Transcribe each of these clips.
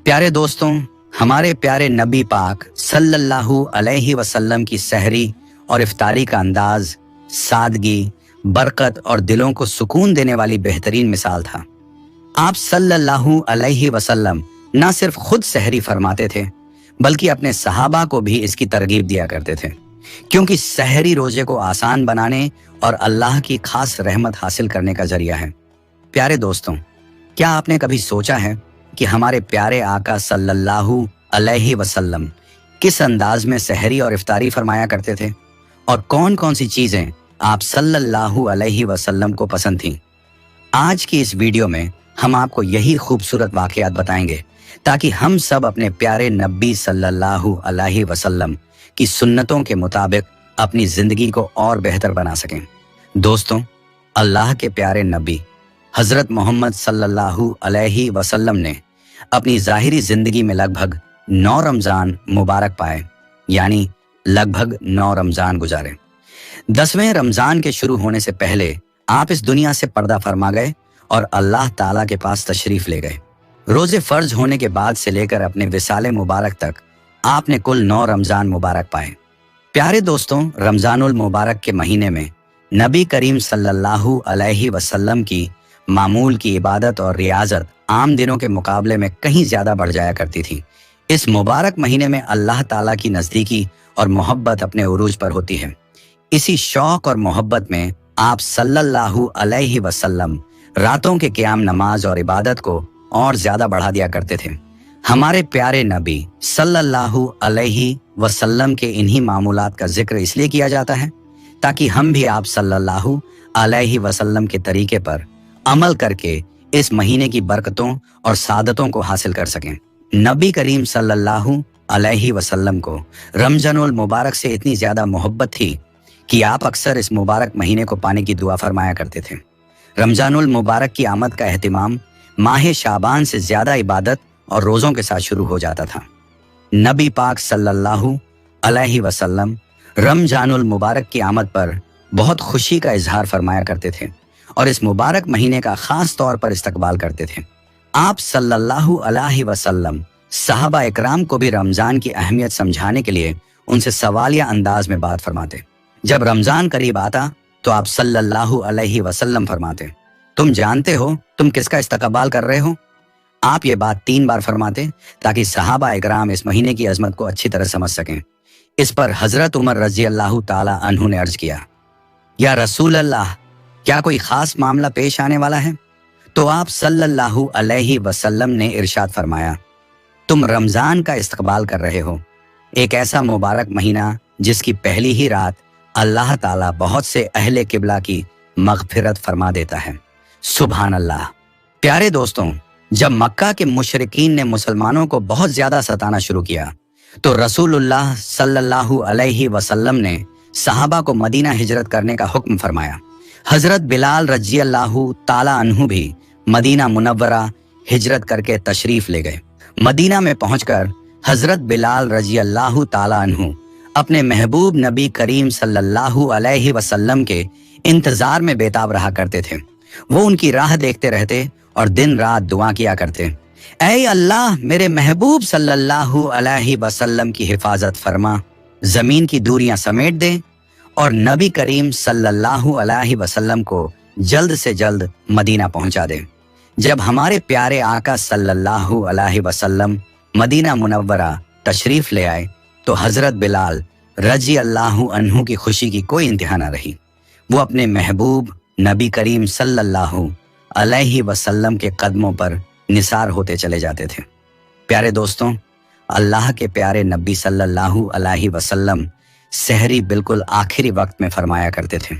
प्यारे दोस्तों, हमारे प्यारे नबी पाक सल्लल्लाहु अलैहि वसल्लम की सहरी और इफ्तारी का अंदाज, सादगी, बरकत और दिलों को सुकून देने वाली बेहतरीन मिसाल था। आप सल्लल्लाहु अलैहि वसल्लम न सिर्फ खुद सहरी फरमाते थे बल्कि अपने सहाबा को भी इसकी तरगीब दिया करते थे, क्योंकि सहरी रोजे को आसान बनाने और अल्लाह की खास रहमत हासिल करने का जरिया है। प्यारे दोस्तों, क्या आपने कभी सोचा है कि हमारे प्यारे आका सल्लल्लाहु अलैहि वसल्लम किस अंदाज में सहरी और इफ्तारी फरमाया करते थे और कौन कौन सी चीजें आप सल्लल्लाहु अलैहि वसल्लम को पसंद थीं? आज की इस वीडियो में हम आपको यही खूबसूरत वाकयात बताएंगे ताकि हम सब अपने प्यारे नबी सल्लल्लाहु अलैहि वसल्लम की सुन्नतों के मुताबिक अपनी जिंदगी को और बेहतर बना सकें। दोस्तों, अल्लाह के प्यारे नबी हजरत मोहम्मद सल्लल्लाहु अलैहि वसल्लम ने अपनी जाहिरी जिंदगी में लगभग 9 रमजान मुबारक पाए, यानी लगभग 9 रमजान गुजारे। 10वें रमजान के शुरू होने से पहले आप इस दुनिया से पर्दा फरमा गए और अल्लाह ताला के पास तशरीफ ले गए। रोजे फर्ज होने के बाद से लेकर अपने विसाले मुबारक तक आपने कुल 9 रमजान मुबारक पाए। प्यारे दोस्तों, रमजानुल मुबारक के महीने में नबी करीम सल्लल्लाहु अलैहि वसल्लम की मामूल की इबादत और रियाजत आम दिनों के मुकाबले में कहीं ज्यादा बढ़ जाया करती थी। इस मुबारक महीने में अल्लाह ताला की नजदीकी और मोहब्बत अपने उरूज पर होती है। इसी शौक और मोहब्बत में आप सल्लल्लाहु अलैहि वसल्लम रातों के क़याम नमाज और इबादत को और ज्यादा बढ़ा दिया करते थे। हमारे प्यारे नबी सल्लल्लाहु अलैहि वसल्लम के इन्हीं मामूलात का जिक्र इसलिए किया जाता है ताकि हम भी आप सल्लल्लाहु अलैहि वसल्लम के तरीके पर अमल करके इस महीने की बरकतों और सादतों को हासिल कर सकें। नबी करीम सल्लल्लाहु अलैहि वसल्लम को रमजानुल मुबारक से इतनी ज्यादा मोहब्बत थी कि आप अक्सर इस मुबारक महीने को पाने की दुआ फरमाया करते थे। रमजानुल मुबारक की आमद का एहतिमाम माह शाबान से ज्यादा इबादत और रोजों के साथ शुरू हो जाता था। नबी पाक सल्लल्लाहु अलैहि वसल्लम रमजानुल मुबारक की आमद पर बहुत खुशी का इजहार फरमाया करते थे और इस मुबारक महीने का खास तौर पर इस्तकबाल करते थे। आप सल्लल्लाहु अलैहि वसल्लम सहाबा इकराम को भी रमजान की अहमियत समझाने के लिए उनसे सवालिया अंदाज में बात फरमाते। जब रमजान करीब आता तो आप सल्लल्लाहु अलैहि वसल्लम फरमाते, तुम जानते हो तुम किसका इस्तकबाल कर रहे हो? आप ये बात 3 बार फरमाते ताकि सहाबा इकराम इस महीने की अजमत को अच्छी तरह समझ सकें। इस पर हजरत उमर रजी अल्लाह ताला अन्हु ने अर्ज किया, या रसूल अल्लाह, क्या कोई खास मामला पेश आने वाला है? तो आप सल्लल्लाहु अलैहि वसल्लम ने इरशाद फरमाया, तुम रमजान का इस्तकबाल कर रहे हो, एक ऐसा मुबारक महीना जिसकी पहली ही रात अल्लाह ताला बहुत से अहले किबला की मगफिरत फरमा देता है। सुभान अल्लाह। प्यारे दोस्तों, जब मक्का के मुशरिकीन ने मुसलमानों को बहुत ज्यादा सताना शुरू किया तो रसूलुल्लाह सल्लल्लाहु अलैहि वसल्लम ने सहाबा को मदीना हिजरत करने का हुक्म फरमाया। हजरत बिलाल रजी अल्लाहु ताला अन्हु भी मदीना मुनव्वरा हिजरत करके तशरीफ ले गए। मदीना में पहुंचकर हजरत बिलाल रजी अल्लाहु ताला अन्हु अपने महबूब नबी करीम सल्लल्लाहु अलैहि वसल्लम के इंतजार में बेताब रहा करते थे। वो उनकी राह देखते रहते और दिन रात दुआ किया करते, ऐ अल्लाह, मेरे महबूब सल्लल्लाहु अलैहि वसल्लम की हिफाजत फरमा, जमीन की दूरियां समेट दे और नबी करीम सल्लल्लाहु अलैहि वसल्लम को जल्द से जल्द मदीना पहुंचा दे। जब हमारे प्यारे आका सल्लल्लाहु अलैहि वसल्लम मदीना मुनव्वरा तशरीफ ले आए तो हजरत बिलाल रजी अल्लाहु अन्हु की खुशी की कोई इंतहा न रही। वो अपने महबूब नबी करीम सल्लल्लाहु अलैहि वसल्लम के कदमों पर निसार होते चले जाते थे। प्यारे दोस्तों, अल्लाह के प्यारे नबी सल्लल्लाहु अलैहि वसल्लम सहरी बिल्कुल आखिरी वक्त में फरमाया करते थे।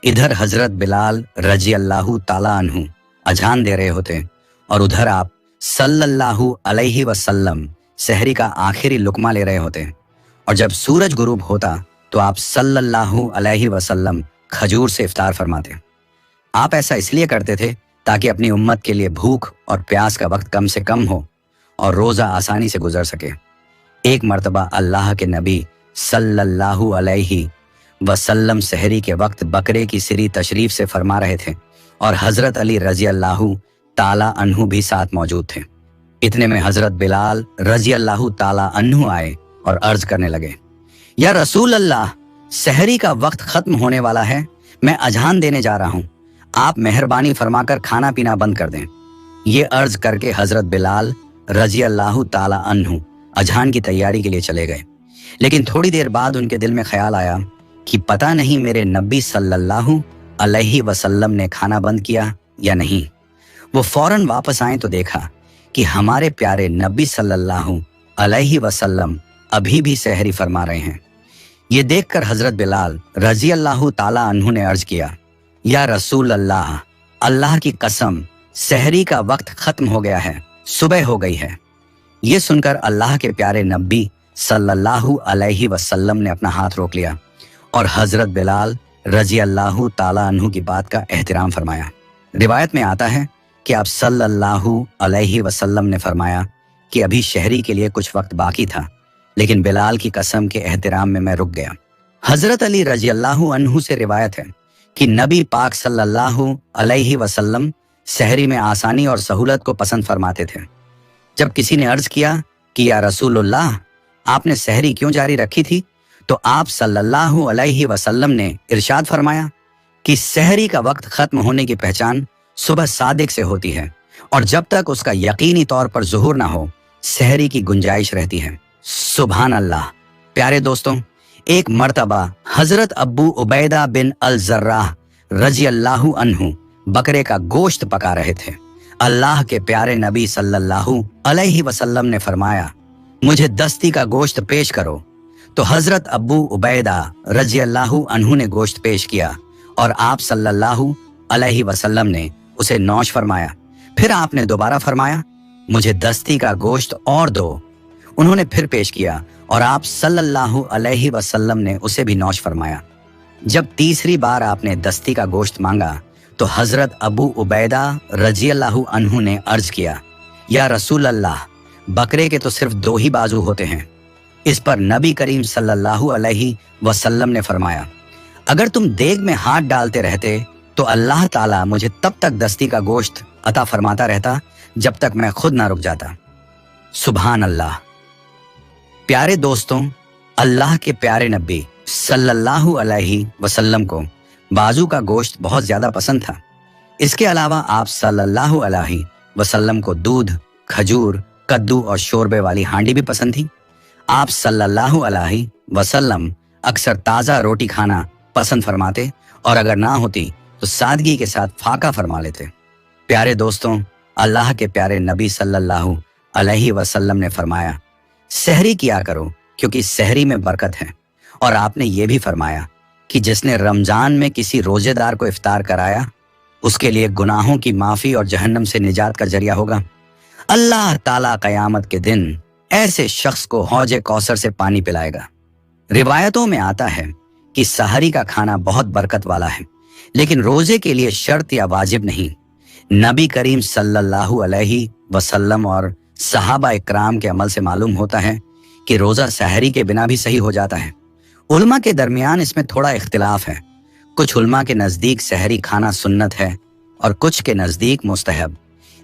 इधर हजरत बिलाल रजी अल्लाहु ताला अन्हु अजान दे रहे होते और उधर आप सल्लल्लाहु अलैहि वसल्लम सहरी का आखिरी लुकमा ले रहे होते और जब सूरज गुरूब होता तो आप सल्लल्लाहु अलैहि वसल्लम खजूर से इफ्तार फरमाते। आप ऐसा इसलिए करते थे ताकि अपनी उम्मत के लिए भूख और प्यास का वक्त कम से कम हो और रोजा आसानी से गुजर सके। एक मर्तबा अल्लाह के नबी सल्लल्लाहु अलैहि वसल्लम सहरी के वक्त बकरे की सिरी तशरीफ से फरमा रहे थे और हजरत अली रजी अल्लाहु ताला अन्हु भी साथ मौजूद थे। इतने में हजरत बिलाल रजी अल्लाह ताला अन्हु आए और अर्ज करने लगे, या रसूल अल्लाह, सहरी का वक्त खत्म होने वाला है, मैं अजान देने जा रहा हूं, आप मेहरबानी फरमाकर खाना पीना बंद कर दें। ये अर्ज करके हजरत बिलाल रजी अल्लाह ताला अन्हु अजान की तैयारी के लिए चले गए। लेकिन थोड़ी देर बाद उनके दिल में ख्याल आया कि पता नहीं मेरे नबी सल्लल्लाहु अलैहि वसल्लम ने खाना बंद किया या नहीं। वो फौरन वापस आए तो देखा कि हमारे प्यारे नबी सल्लल्लाहु अलैहि वसल्लम अभी भी सहरी फरमा रहे हैं। ये देखकर हजरत बिलाल रजी अल्लाह ताला अन्हु ने अर्ज किया, या रसूल अल्लाह, अल्लाह की कसम, सहरी का वक्त खत्म हो गया है, सुबह हो गई है। ये सुनकर अल्लाह के प्यारे नबी सल्लल्लाहु अलैहि वसल्लम ने अपना हाथ रोक लिया और हजरत बिलाल रजी अल्लाह ताला अन्हु की बात का एहतराम फरमाया। रिवायत में आता है कि आप सल्लल्लाहु अलैहि वसल्लम ने फरमाया कि अभी शहरी के लिए कुछ वक्त बाकी था, लेकिन बिलाल की कसम के एहतराम में मैं रुक गया। हजरत अली रजी अल्लाह अन्हु से रिवायत है कि नबी पाक सल्लल्लाहु अलैहि वसल्लम सहरी में आसानी और सहूलत को पसंद फरमाते थे। जब किसी ने अर्ज किया कि या रसूलुल्लाह, आपने सहरी क्यों जारी रखी थी, तो आप सल्लल्लाहु अलैहि वसल्लम ने इरशाद फरमाया कि सहरी का वक्त खत्म होने की पहचान सुबह सादिक से होती है और जब तक उसका यकीनी तौर पर ज़ुहूर ना हो, सहरी की गुंजाइश रहती है। सुभान अल्लाह। प्यारे दोस्तों, एक मर्तबा हजरत अब्बू उबैदा बिन अल जर्राह रजी अल्लाहु अन्हु बकरे का गोश्त पका रहे थे। अल्लाह के प्यारे नबी सल्लल्लाहु अलैहि वसल्लम ने फरमाया, मुझे दस्ती का गोश्त पेश करो। तो हजरत अब्बू उबैदा रजी अल्लाहु अन्हु ने गोश्त पेश किया और आप सल्लल्लाहु अलैहि वसल्लम ने उसे नौश फरमाया। फिर आपने दोबारा फरमाया, मुझे दस्ती का गोश्त और दो। उन्होंने फिर पेश किया और आप सल्लल्लाहु अलैहि वसल्लम ने उसे भी नौश फरमाया। जब तीसरी बार आपने दस्ती का गोश्त मांगा तो हजरत अबू उबैदा रजी अल्लाहु अन्हु ने अर्ज किया, या रसूल अल्लाह, बकरे के तो सिर्फ दो ही बाजू होते हैं। इस पर नबी करीम सल्लल्लाहु अलैहि वसल्लम ने फरमाया, अगर तुम देग में हाथ डालते रहते तो अल्लाह ताला मुझे तब तक दस्ती का गोश्त अता फरमाता रहता जब तक मैं खुद ना रुक जाता। सुभान अल्लाह। प्यारे दोस्तों, अल्लाह के प्यारे नबी सल्लल्लाहु अलैहि वसल्लम को बाजू का गोश्त बहुत ज्यादा पसंद था। इसके अलावा आप सल्लल्लाहु अलैहि वसल्लम को दूध, खजूर, कद्दू और शोरबे वाली हांडी भी पसंद थी। आप सल्लल्लाहु अलैहि वसल्लम अक्सर ताज़ा रोटी खाना पसंद फरमाते और अगर ना होती तो सादगी के साथ फाका फरमा लेते। प्यारे दोस्तों, अल्लाह के प्यारे नबी सल्लल्लाहु अलैहि वसल्लम ने फरमाया, सहरी किया करो क्योंकि सहरी में बरकत है। और आपने ये भी फरमाया कि जिसने रमजान में किसी रोजेदार को इफ्तार कराया उसके लिए गुनाहों की माफी और जहन्नम से निजात का जरिया होगा। अल्लाह ताला कयामत के दिन ऐसे शख्स को हौजे कौसर से पानी पिलाएगा। रिवायतों में आता है कि सहरी का खाना बहुत बरकत वाला है, लेकिन रोजे के लिए शर्त या वाजिब नहीं। नबी करीम सल्लल्लाहु अलैहि वसल्लम और सहाबा इकराम के अमल से मालूम होता है कि रोजा सहरी के बिना भी सही हो जाता है। उलमा के दरमियान इसमें थोड़ा इख्तिलाफ है। कुछ उलमा के नजदीक सहरी खाना सुन्नत है और कुछ के नजदीक मुस्तहब।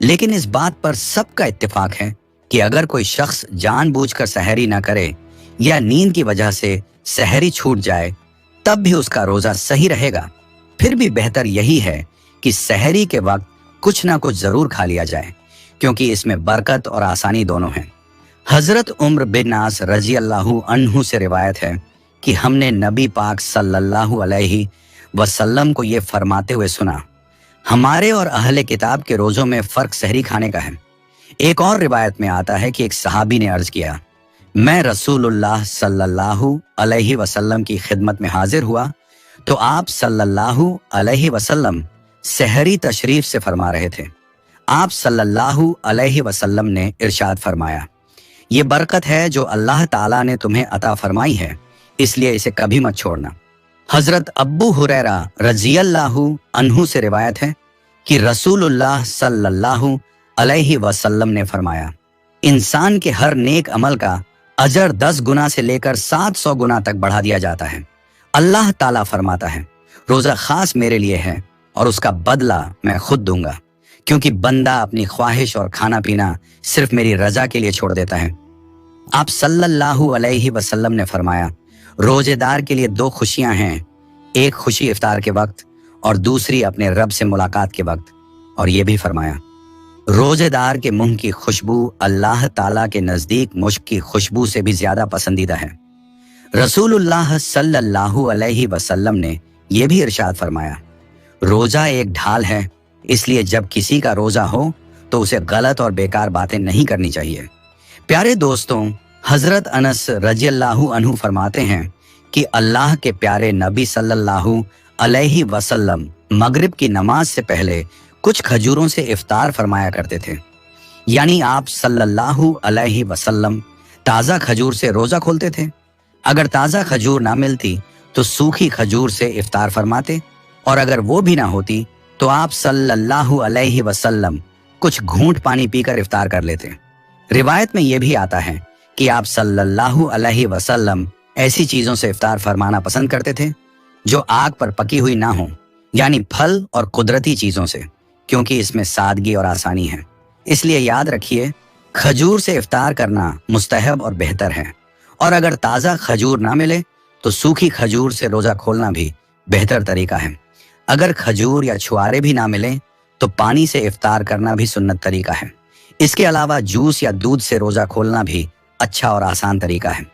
लेकिन इस बात पर सबका इत्तिफाक है कि अगर कोई शख्स जानबूझकर सहरी न करे या नींद की वजह से सहरी छूट जाए तब भी उसका रोजा सही रहेगा। फिर भी बेहतर यही है कि सहरी के वक्त कुछ ना कुछ जरूर खा लिया जाए, क्योंकि इसमें बरकत और आसानी दोनों हैं। हजरत उम्र बिन नास रजी अल्लाहु अन्हु से रिवायत है कि हमने नबी पाक सल्लल्लाहु अलैहि वसल्लम को ये फरमाते हुए सुना, हमारे और अहले किताब के रोजों में फर्क सहरी खाने का है। एक और रिवायत में आता है कि एक सहाबी ने अर्ज किया, मैं रसूलुल्लाह सल्लल्लाहु अलैहि वसल्लम की खिदमत में हाजिर हुआ तो आप सल्लल्लाहु अलैहि वसल्लम सहरी तशरीफ से फरमा रहे थे। आप सल्लल्लाहु अलैहि वसल्लम ने इरशाद फरमाया, ये बरकत है जो अल्लाह ताला ने तुम्हें अता फरमाई है, इसलिए इसे कभी मत छोड़ना। हजरत अब्बू हुरैरा रज़ियल्लाहु अन्हु से रिवायत है कि रसूलुल्लाह सल्लल्लाहु अलैहि वसल्लम ने फरमाया, इंसान के हर नेक अमल का अजर 10 गुना से लेकर 700 गुना तक बढ़ा दिया जाता है। अल्लाह ताला फरमाता है, रोजा खास मेरे लिए है और उसका बदला मैं खुद दूंगा, क्योंकि बंदा अपनी ख्वाहिश और खाना पीना सिर्फ मेरी रजा के लिए छोड़ देता है। आप सल्लल्लाहु अलैहि वसल्लम ने फरमाया, रोजेदार के लिए दो खुशियां हैं, एक खुशी इफ्तार के वक्त और दूसरी अपने रब से मुलाकात के वक्त। और ये भी फरमाया, रोजेदार के मुंह की खुशबू अल्लाह ताला के नजदीक मुश्क की खुशबू से भी ज्यादा पसंदीदा है। रसूलुल्लाह सल्लल्लाहु अलैहि वसल्लम ने यह भी इरशाद फरमाया, रोजा एक ढाल है, इसलिए जब किसी का रोजा हो तो उसे गलत और बेकार बातें नहीं करनी चाहिए। प्यारे दोस्तों, हजरत अनस रज़ियल्लाहु अन्हु फरमाते हैं कि अल्लाह के प्यारे नबी सल्लल्लाहु अलैहि वसल्लम मगरिब की नमाज से पहले कुछ खजूरों से इफ्तार फरमाया करते थे। यानी आप सल्लल्लाहु अलैहि वसल्लम ताज़ा खजूर से रोजा खोलते थे। अगर ताज़ा खजूर ना मिलती तो सूखी खजूर से इफ्तार फरमाते, और अगर वो भी ना होती तो आप सल्लल्लाहु अलैहि वसल्लम कुछ घूंट पानी पीकर इफ्तार कर लेते। रिवायत में यह भी आता है कि आप सल्लल्लाहु अलैहि वसल्लम ऐसी चीजों से इफ्तार फरमाना पसंद करते थे जो आग पर पकी हुई ना हो, यानी फल और कुदरती चीजों से, क्योंकि इसमें सादगी और आसानी है। इसलिए याद रखिए, खजूर से इफ्तार करना मुस्तहब और बेहतर है, और अगर ताज़ा खजूर ना मिले तो सूखी खजूर से रोजा खोलना भी बेहतर तरीका है। अगर खजूर या छुआरे भी ना मिले तो पानी से इफ्तार करना भी सुन्नत तरीका है। इसके अलावा जूस या दूध से रोजा खोलना भी अच्छा और आसान तरीका है।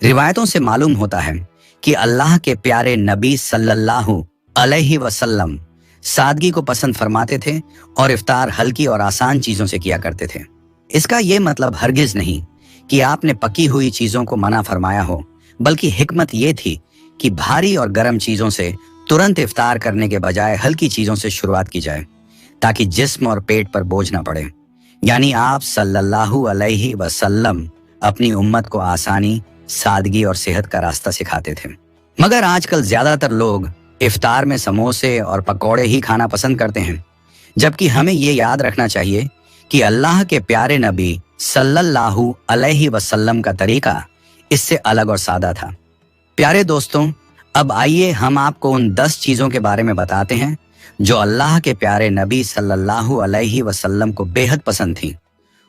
रिवायतों से मालूम होता है कि अल्लाह के प्यारे नबी सल्लल्लाहु अलैहि वसल्लम सादगी को पसंद फरमाते थे और इफ्तार हल्की और आसान चीजों से किया करते थे। इसका यह मतलब हरगिज नहीं कि आपने पकी हुई चीजों को मना फरमाया हो, बल्कि हिकमत यह थी कि भारी और गर्म चीजों से तुरंत इफ्तार करने के बजाय हल्की चीजों से शुरुआत की जाए, ताकि जिस्म और पेट पर बोझ ना पड़े। यानी आप सल्लल्लाहु अलैहि वसल्लम अपनी उम्मत को आसानी, सादगी और सेहत का रास्ता सिखाते थे। मगर आजकल ज्यादातर लोग इफ्तार में समोसे और पकौड़े ही खाना पसंद करते हैं, जबकि हमें ये याद रखना चाहिए कि अल्लाह के प्यारे नबी सल्लल्लाहु अलैहि वसल्लम का तरीका इससे अलग और सादा था। प्यारे दोस्तों, अब आइए हम आपको उन 10 चीजों के बारे में बताते हैं जो अल्लाह के प्यारे नबी सल्लल्लाहु अलैहि वसल्लम को बेहद पसंद थी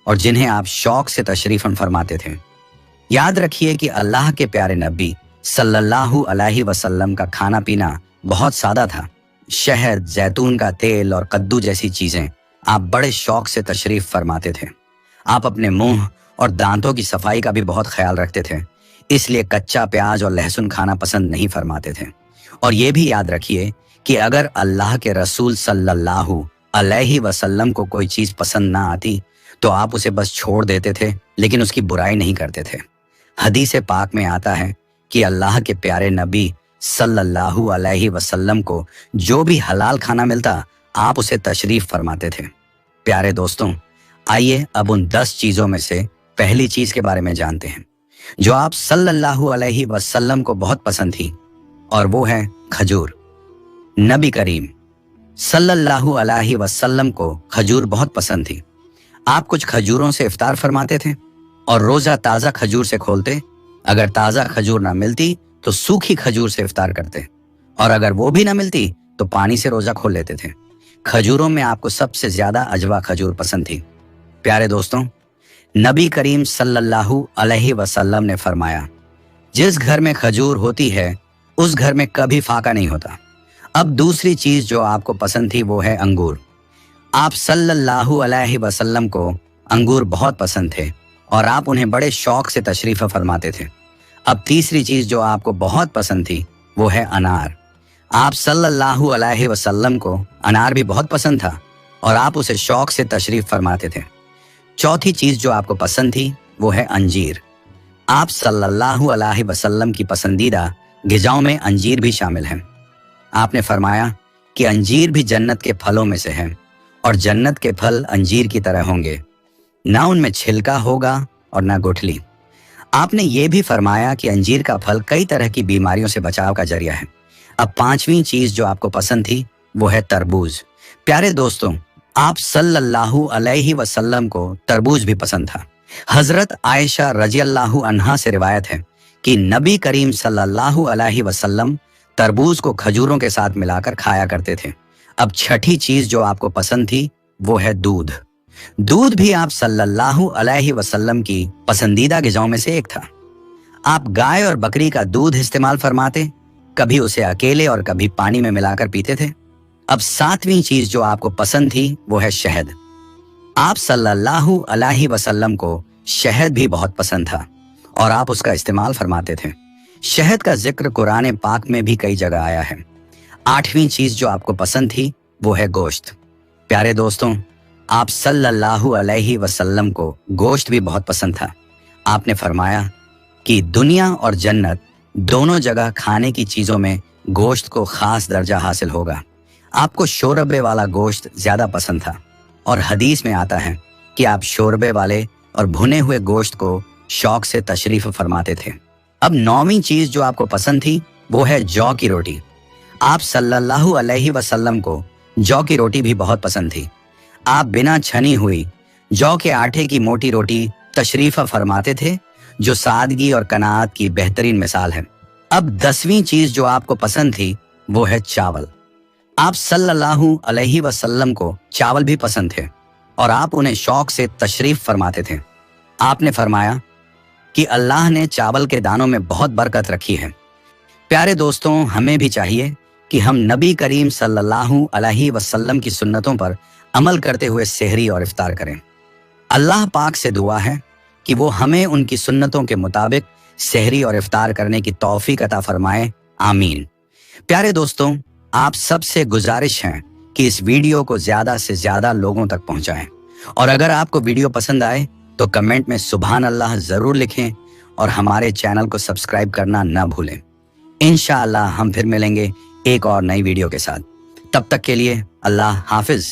और जिन्हें आप शौक से तशरीफन फरमाते थे। याद रखिए कि अल्लाह के प्यारे नबी सल्लल्लाहु अलैहि वसल्लम का खाना पीना बहुत सादा था। शहद, जैतून का तेल और कद्दू जैसी चीजें आप बड़े शौक से तशरीफ फरमाते थे। आप अपने मुंह और दांतों की सफाई का भी बहुत ख्याल रखते थे, इसलिए कच्चा प्याज और लहसुन खाना पसंद नहीं फरमाते थे। और ये भी याद रखिए कि अगर अल्लाह के रसूल सल्लल्लाहु अलैहि वसल्लम को कोई चीज पसंद ना आती तो आप उसे बस छोड़ देते थे, लेकिन उसकी बुराई नहीं करते थे। हदीस पाक में आता है कि अल्लाह के प्यारे नबी सल्लल्लाहु अलैहि वसल्लम को जो भी हलाल खाना मिलता आप उसे तशरीफ फरमाते थे। प्यारे दोस्तों, आइए अब उन 10 चीजों में से पहली चीज के बारे में जानते हैं जो आप सल्लल्लाहु अलैहि वसल्लम को बहुत पसंद थी, और वो है खजूर। नबी करीम सल्लल्लाहु अलैहि वसल्लम को खजूर बहुत पसंद थी। आप कुछ खजूरों से इफ्तार फरमाते थे और रोजा ताज़ा खजूर से खोलते। अगर ताज़ा खजूर ना मिलती तो सूखी खजूर से इफ्तार करते, और अगर वो भी ना मिलती तो पानी से रोजा खोल लेते थे। खजूरों में आपको सबसे ज्यादा अजवा खजूर पसंद थी। प्यारे दोस्तों, नबी करीम सल्लल्लाहु अलैहि वसल्लम ने फरमाया, जिस घर में खजूर होती है उस घर में कभी फाका नहीं होता। अब दूसरी चीज जो आपको पसंद थी वो है अंगूर। आप सल्लल्लाहु अलैहि वसल्लम को अंगूर बहुत पसंद थे और आप उन्हें बड़े शौक से तशरीफ फरमाते थे। अब तीसरी चीज जो आपको बहुत पसंद थी वो है अनार। आप सल्लल्लाहु अलैहि वसल्लम को अनार भी बहुत पसंद था और आप उसे शौक से तशरीफ फरमाते थे। चौथी चीज जो आपको पसंद थी वो है अंजीर। आप सल्लल्लाहु अलैहि वसल्लम की पसंदीदा ग़िज़ाओं में अंजीर भी शामिल है। आपने फरमाया कि अंजीर भी जन्नत के फलों में से है और जन्नत के फल अंजीर की तरह होंगे, ना उनमें छिलका होगा और ना गुठली। आपने ये भी फरमाया कि अंजीर का फल कई तरह की बीमारियों से बचाव का जरिया है। अब पांचवी चीज जो आपको पसंद थी वो है तरबूज। प्यारे दोस्तों, आप सल्लल्लाहु अलैहि वसल्लम को तरबूज भी पसंद था। हजरत आयशा रज़ियल्लाहु अन्हा से रिवायत है कि नबी करीम सल्लल्लाहु अलैहि वसल्लम तरबूज को खजूरों के साथ मिलाकर खाया करते थे। अब छठी चीज जो आपको पसंद थी वो है दूध। दूध भी आप सल्लल्लाहु अलैहि वसल्लम की पसंदीदा ग़िज़ाओं में से एक था। आप गाय और बकरी का दूध इस्तेमाल फरमाते, कभी उसे अकेले और कभी पानी में मिलाकर पीते थे। अब 7वीं चीज जो आपको पसंद थी वो है शहद। आप सल्लल्लाहु अलैहि वसल्लम को शहद भी बहुत पसंद था और आप उसका इस्तेमाल फरमाते थे। शहद का जिक्र कुरान पाक में भी कई जगह आया है। 8वीं चीज जो आपको पसंद थी वो है गोश्त। प्यारे दोस्तों, आप सल्लल्लाहु अलैहि वसल्लम को गोश्त भी बहुत पसंद था। आपने फरमाया कि दुनिया और जन्नत दोनों जगह खाने की चीजों में गोश्त को खास दर्जा हासिल होगा। आपको शोरबे वाला गोश्त ज्यादा पसंद था और हदीस में आता है कि आप शोरबे वाले और भुने हुए गोश्त को शौक से तशरीफ फरमाते थे। अब 9वीं चीज जो आपको पसंद थी वो है जौ की रोटी। आप सल्लल्लाहु अलैहि वसल्लम को जौ की रोटी भी बहुत पसंद थी। आप बिना छनी हुई जौ के आटे की मोटी रोटी तशरीफ फरमाते थे, जो सादगी और कनात की बेहतरीन मिसाल है। अब 10वीं चीज जो आपको पसंद थी वो है चावल। आप सल्लल्लाहु अलैहि वसल्लम को चावल भी पसंद थे और आप उन्हें शौक से तशरीफ फरमाते थे। आपने फरमाया कि अल्लाह ने चावल के दानों में बहुत बरकत रखी है। प्यारे दोस्तों, हमें भी चाहिए कि हम नबी करीम सल्लल्लाहु अलैहि वसल्लम की सुन्नतों पर अमल करते हुए सहरी और इफ्तार करें। अल्लाह पाक से दुआ है कि वो हमें उनकी सुन्नतों के मुताबिक सहरी और इफ्तार करने की तौफीक अता फरमाए। आमीन। प्यारे दोस्तों, आप सबसे गुजारिश है कि इस वीडियो को ज्यादा से ज्यादा लोगों तक पहुंचाएं और अगर आपको वीडियो पसंद आए तो कमेंट में सुभान अल्लाह जरूर लिखें और हमारे चैनल को सब्सक्राइब करना ना भूलें। इंशाअल्लाह हम फिर मिलेंगे एक और नई वीडियो के साथ। तब तक के लिए अल्लाह हाफिज।